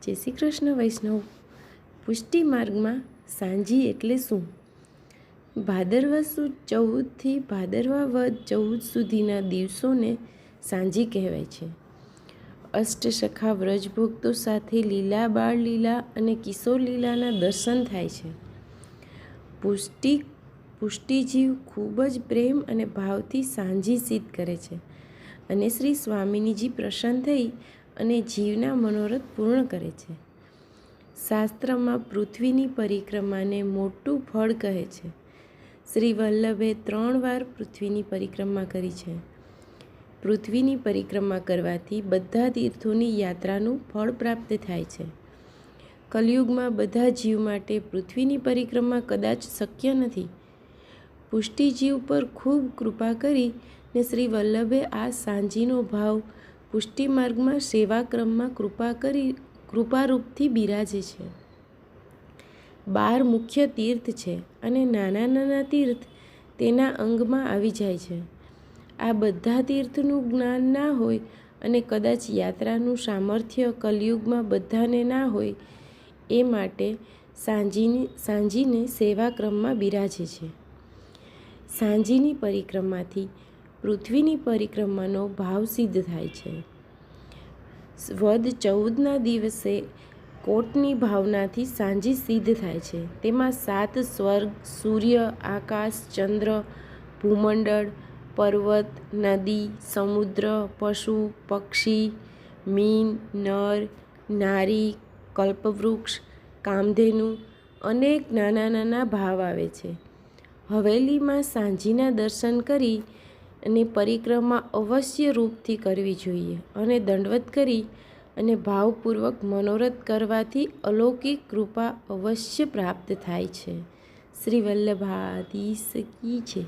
જય શ્રી કૃષ્ણ વૈષ્ણવ. પુષ્ટિ માર્ગમાં સાંજી એટલે શું? ભાદરવા સુદ 14થી ભાદરવા વદ 14 સુધીના દિવસોને સાંજી કહેવાય છે. અષ્ટસખા વ્રજભક્તો સાથે લીલા, બાળ લીલા અને કિશોર લીલાના દર્શન થાય છે. પુષ્ટિજીવ ખૂબ જ પ્રેમ અને ભાવથી સાંજી સિદ્ધ કરે છે અને શ્રી સ્વામિનીજી પ્રસન્ન થઈ અને જીવના મનોરથ પૂર્ણ કરે છે. શાસ્ત્રમાં પૃથ્વીની પરિક્રમાને મોટું ફળ કહે છે. શ્રી વલ્લભે 3 વાર પૃથ્વીની પરિક્રમા કરી છે. પૃથ્વીની પરિક્રમા કરવાથી બધા તીર્થોની યાત્રાનું ફળ પ્રાપ્ત થાય છે. કલિયુગમાં બધા જીવ માટે પૃથ્વીની પરિક્રમા કદાચ શક્ય નથી. પુષ્ટિજીવ પર ખૂબ કૃપા કરીને શ્રી વલ્લભે આ સાંજીનો ભાવ પુષ્ટિ માર્ગમાં સેવાક્રમમાં કૃપારૂપથી બિરાજે છે. 12 મુખ્ય તીર્થ છે અને નાના નાના તીર્થ તેના અંગમાં આવી જાય છે. આ બધા તીર્થનું જ્ઞાન ના હોય અને કદાચ યાત્રાનું સામર્થ્ય કલિયુગમાં બધાને ના હોય, એ માટે સાંજીને સેવાક્રમમાં બિરાજે છે. સાંજીની પરિક્રમાથી પૃથ્વીની પરિક્રમાનો ભાવ સિદ્ધ થાય છે. વદ 14ના દિવસે કોટની ભાવનાથી સાંજી સિદ્ધ થાય છે. તેમાં 7 સ્વર્ગ, સૂર્ય, આકાશ, ચંદ્ર, ભૂમંડળ, પર્વત, નદી, સમુદ્ર, પશુ, પક્ષી, મીન, નર, નારી, કલ્પવૃક્ષ, કામધેનુ અનેક નાના નાના ભાવ આવે છે. હવેલીમાં સાંજીના દર્શન કરી અને પરિક્રમા અવશ્ય રૂપથી કરવી જોઈએ અને દંડવત કરી અને ભાવપૂર્વક મનોરથ કરવાથી અલૌકિક કૃપા અવશ્ય પ્રાપ્ત થાય છે. શ્રી વલ્લભાધીશ કી જય.